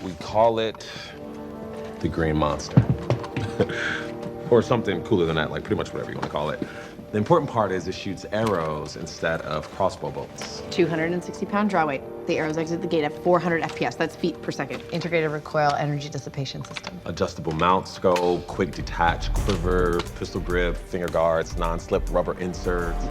We call it the Green Monster. Or something cooler than that, like pretty much whatever you want to call it. The important part is it shoots arrows instead of crossbow bolts. 260-pound draw weight. The arrows exit the gate at 400 FPS. That's feet per second. Integrated recoil energy dissipation system. Adjustable mount scope, quick detach quiver, pistol grip, finger guards, non-slip rubber inserts.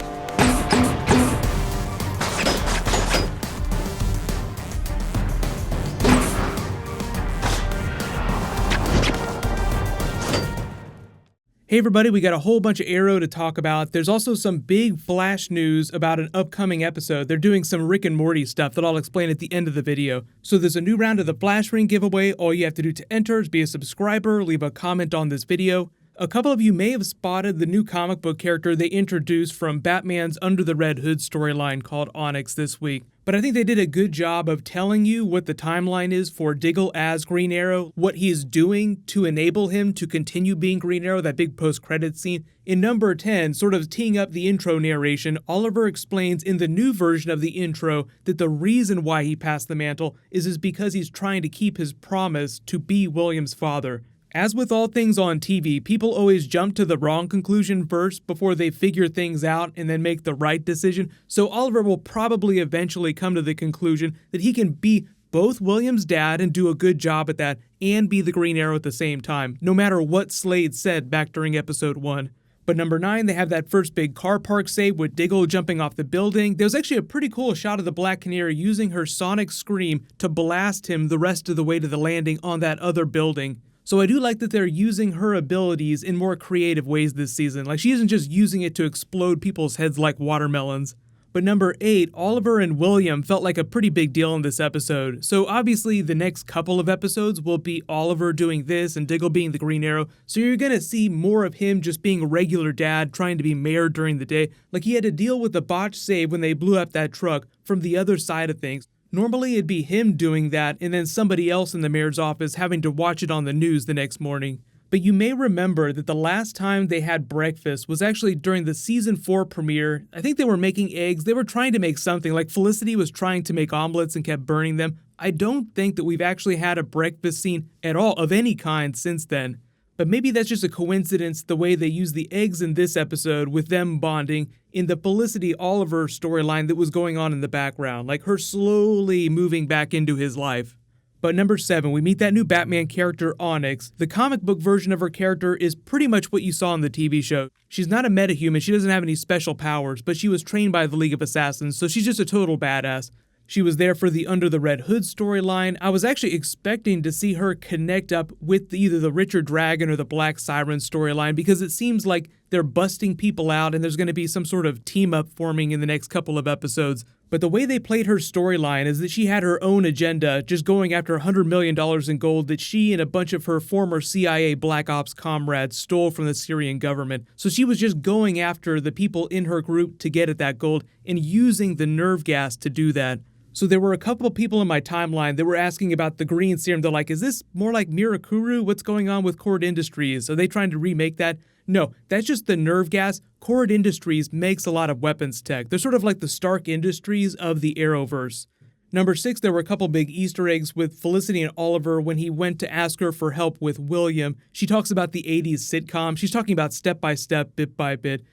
Hey everybody, we got a whole bunch of Arrow to talk about. There's also some big flash news about an upcoming episode. They're doing some Rick and Morty stuff that I'll explain at the end of the video. So there's a new round of the Flash Ring giveaway. All you have to do to enter is be a subscriber, leave a comment on this video. A couple of you may have spotted the new comic book character they introduced from Batman's Under the Red Hood storyline called Onyx this week. But I think they did a good job of telling you what the timeline is for Diggle as Green Arrow, what he's doing to enable him to continue being Green Arrow, that big post-credits scene. In number 10, sort of teeing up the intro narration, Oliver explains in the new version of the intro that the reason why he passed the mantle is because he's trying to keep his promise to be William's father. As with all things on TV, people always jump to the wrong conclusion first before they figure things out and then make the right decision, so Oliver will probably eventually come to the conclusion that he can be both William's dad and do a good job at that, and be the Green Arrow at the same time, no matter what Slade said back during episode 1. But number 9, they have that first big car park save with Diggle jumping off the building. There's actually a pretty cool shot of the Black Canary using her sonic scream to blast him the rest of the way to the landing on that other building. So I do like that they're using her abilities in more creative ways this season. Like, she isn't just using it to explode people's heads like watermelons. But number 8, Oliver and William felt like a pretty big deal in this episode. So obviously the next couple of episodes will be Oliver doing this and Diggle being the Green Arrow. So you're gonna see more of him just being a regular dad trying to be mayor during the day. Like, he had to deal with the botched save when they blew up that truck from the other side of things. Normally it'd be him doing that and then somebody else in the mayor's office having to watch it on the news the next morning. But you may remember that the last time they had breakfast was actually during the season 4 premiere. I think they were making eggs. They were trying to make something, like Felicity was trying to make omelets and kept burning them. I don't think that we've actually had a breakfast scene at all of any kind since then. But maybe that's just a coincidence the way they use the eggs in this episode with them bonding in the Felicity Oliver storyline that was going on in the background, like her slowly moving back into his life. But number 7, we meet that new Batman character, Onyx. The comic book version of her character is pretty much what you saw in the TV show. She's not a metahuman, she doesn't have any special powers, but she was trained by the League of Assassins, so she's just a total badass. She was there for the Under the Red Hood storyline. I was actually expecting to see her connect up with either the Richard Dragon or the Black Siren storyline, because it seems like they're busting people out and there's going to be some sort of team-up forming in the next couple of episodes. But the way they played her storyline is that she had her own agenda, just going after $100 million in gold that she and a bunch of her former CIA Black Ops comrades stole from the Syrian government. So she was just going after the people in her group to get at that gold and using the nerve gas to do that. So there were a couple of people in my timeline that were asking about the green serum. They're like, is this more like Mirakuru? What's going on with Cord Industries? Are they trying to remake that? No, that's just the nerve gas. Cord Industries makes a lot of weapons tech. They're sort of like the Stark Industries of the Arrowverse. Number 6, there were a couple big Easter eggs with Felicity and Oliver when he went to ask her for help with William. She talks about the 80s sitcom. She's talking about step by step, bit by bit.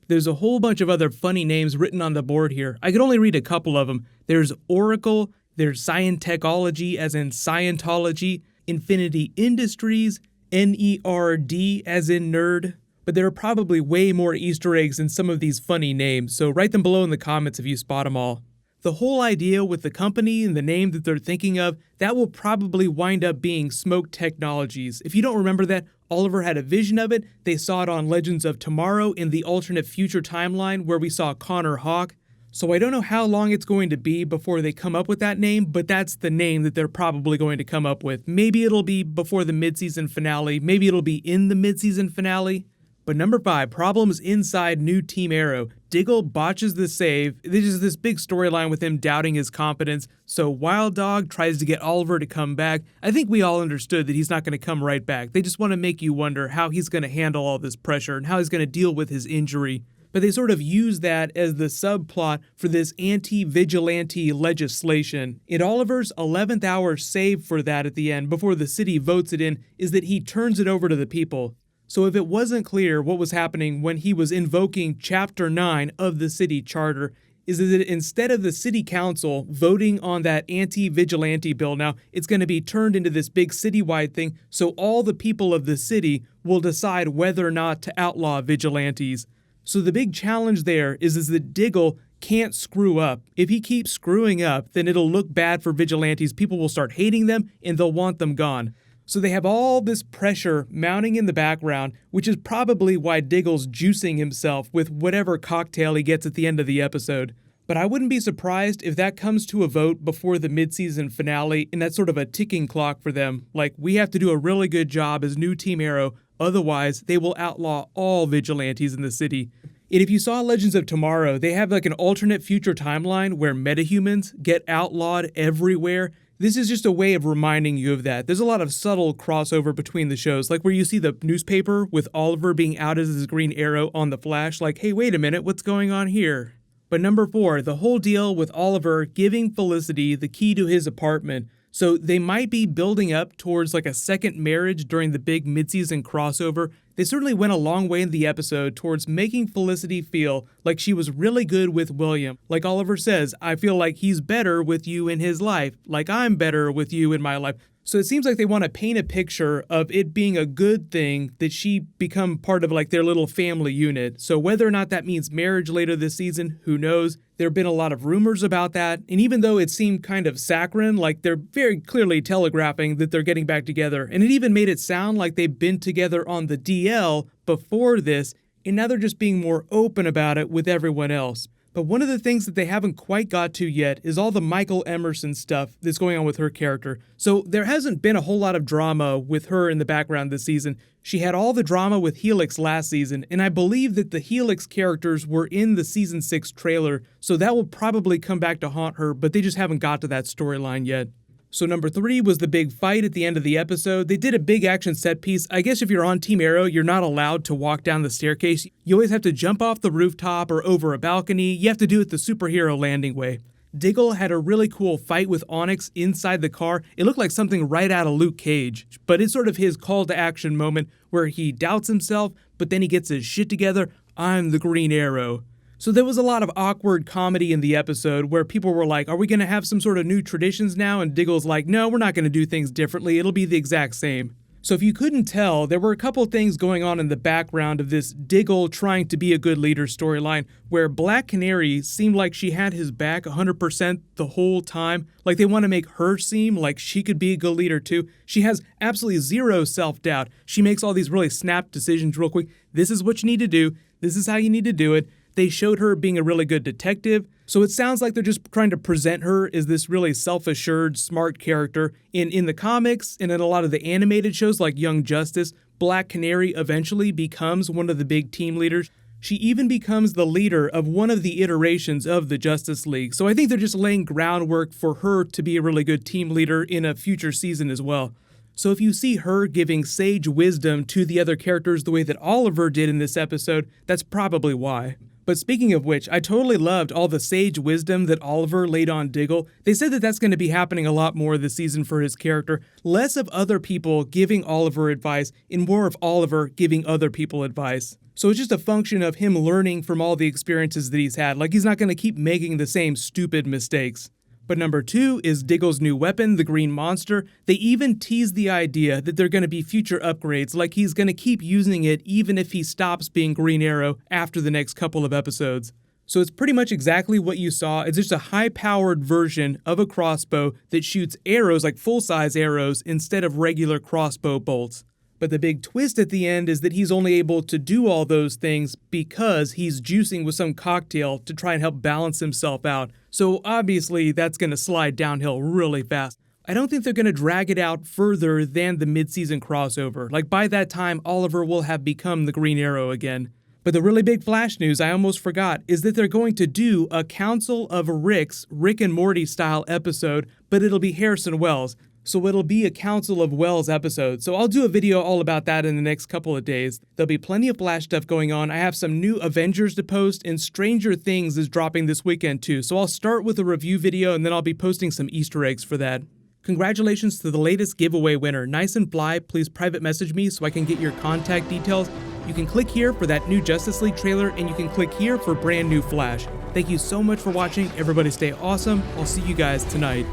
There's a whole bunch of other funny names written on the board here. I could only read a couple of them. There's Oracle, there's Scientechology as in Scientology, Infinity Industries, NERD as in nerd. But there are probably way more Easter eggs in some of these funny names, so write them below in the comments if you spot them all. The whole idea with the company and the name that they're thinking of, that will probably wind up being Smoke Technologies. If you don't remember that, Oliver had a vision of it. They saw it on Legends of Tomorrow in the alternate future timeline where we saw Connor Hawke. So I don't know how long it's going to be before they come up with that name, but that's the name that they're probably going to come up with. Maybe it'll be before the mid-season finale. Maybe it'll be in the mid-season finale. But number 5, problems inside New Team Arrow. Diggle botches the save. There's just this big storyline with him doubting his competence. So Wild Dog tries to get Oliver to come back. I think we all understood that he's not going to come right back. They just want to make you wonder how he's going to handle all this pressure and how he's going to deal with his injury. but they sort of use that as the subplot for this anti-vigilante legislation. And Oliver's 11th hour save for that at the end, before the city votes it in, is that he turns it over to the people. So if it wasn't clear what was happening when he was invoking Chapter 9 of the city charter, is that instead of the city council voting on that anti-vigilante bill now, it's going to be turned into this big citywide thing, so all the people of the city will decide whether or not to outlaw vigilantes. So the big challenge there is that Diggle can't screw up. If he keeps screwing up, then it'll look bad for vigilantes. People will start hating them, and they'll want them gone. So they have all this pressure mounting in the background, which is probably why Diggle's juicing himself with whatever cocktail he gets at the end of the episode. But I wouldn't be surprised if that comes to a vote before the mid-season finale, and that's sort of a ticking clock for them. Like, we have to do a really good job as new Team Arrow, otherwise they will outlaw all vigilantes in the city. And if you saw Legends of Tomorrow, they have like an alternate future timeline where metahumans get outlawed everywhere. This is just a way of reminding you of that. There's a lot of subtle crossover between the shows, like where you see the newspaper with Oliver being outed as Green Arrow on The Flash, like, hey, wait a minute, what's going on here? But number 4, the whole deal with Oliver giving Felicity the key to his apartment. So they might be building up towards like a second marriage during the big mid-season crossover. They certainly went a long way in the episode towards making Felicity feel like she was really good with William. Like Oliver says, I feel like he's better with you in his life, like I'm better with you in my life. So it seems like they want to paint a picture of it being a good thing that she become part of like their little family unit. So whether or not that means marriage later this season, who knows? There have been a lot of rumors about that, and even though it seemed kind of saccharine, like they're very clearly telegraphing that they're getting back together, and it even made it sound like they've been together on the DL before this, and now they're just being more open about it with everyone else. But one of the things that they haven't quite got to yet is all the Michael Emerson stuff that's going on with her character. So there hasn't been a whole lot of drama with her in the background this season. She had all the drama with Helix last season, and I believe that the Helix characters were in the Season 6 trailer, so that will probably come back to haunt her, but they just haven't got to that storyline yet. So number 3 was the big fight at the end of the episode. They did a big action set piece. I guess if you're on Team Arrow, you're not allowed to walk down the staircase. You always have to jump off the rooftop or over a balcony. You have to do it the superhero landing way. Diggle had a really cool fight with Onyx inside the car. It looked like something right out of Luke Cage, but it's sort of his call to action moment where he doubts himself, but then he gets his shit together. I'm the Green Arrow. So there was a lot of awkward comedy in the episode where people were like, are we going to have some sort of new traditions now? And Diggle's like, no, we're not going to do things differently. It'll be the exact same. So if you couldn't tell, there were a couple things going on in the background of this Diggle trying to be a good leader storyline where Black Canary seemed like she had his back 100% the whole time. Like they want to make her seem like she could be a good leader too. She has absolutely zero self-doubt. She makes all these really snap decisions real quick. This is what you need to do. This is how you need to do it. They showed her being a really good detective, so it sounds like they're just trying to present her as this really self-assured, smart character. In the comics and in a lot of the animated shows like Young Justice, Black Canary eventually becomes one of the big team leaders. She even becomes the leader of one of the iterations of the Justice League, so I think they're just laying groundwork for her to be a really good team leader in a future season as well. So if you see her giving sage wisdom to the other characters the way that Oliver did in this episode, that's probably why. But speaking of which, I totally loved all the sage wisdom that Oliver laid on Diggle. They said that that's going to be happening a lot more this season for his character. Less of other people giving Oliver advice and more of Oliver giving other people advice. So it's just a function of him learning from all the experiences that he's had. Like he's not going to keep making the same stupid mistakes. But number 2 is Diggle's new weapon, the Green Monster. They even tease the idea that there are going to be future upgrades, like he's going to keep using it even if he stops being Green Arrow after the next couple of episodes. So it's pretty much exactly what you saw. It's just a high-powered version of a crossbow that shoots arrows like full-size arrows instead of regular crossbow bolts. But the big twist at the end is that he's only able to do all those things because he's juicing with some cocktail to try and help balance himself out. So obviously that's going to slide downhill really fast. I don't think they're going to drag it out further than the mid-season crossover. Like by that time, Oliver will have become the Green Arrow again. But the really big Flash news I almost forgot is that they're going to do a Council of Ricks, Rick and Morty style episode, but it'll be Harrison Wells. So it'll be a Council of Wells episode. So I'll do a video all about that in the next couple of days. There'll be plenty of Flash stuff going on. I have some new Avengers to post, and Stranger Things is dropping this weekend too. So I'll start with a review video, and then I'll be posting some Easter eggs for that. Congratulations to the latest giveaway winner, Nice and Fly. Please private message me so I can get your contact details. You can click here for that new Justice League trailer, and you can click here for brand new Flash. Thank you so much for watching. Everybody stay awesome. I'll see you guys tonight.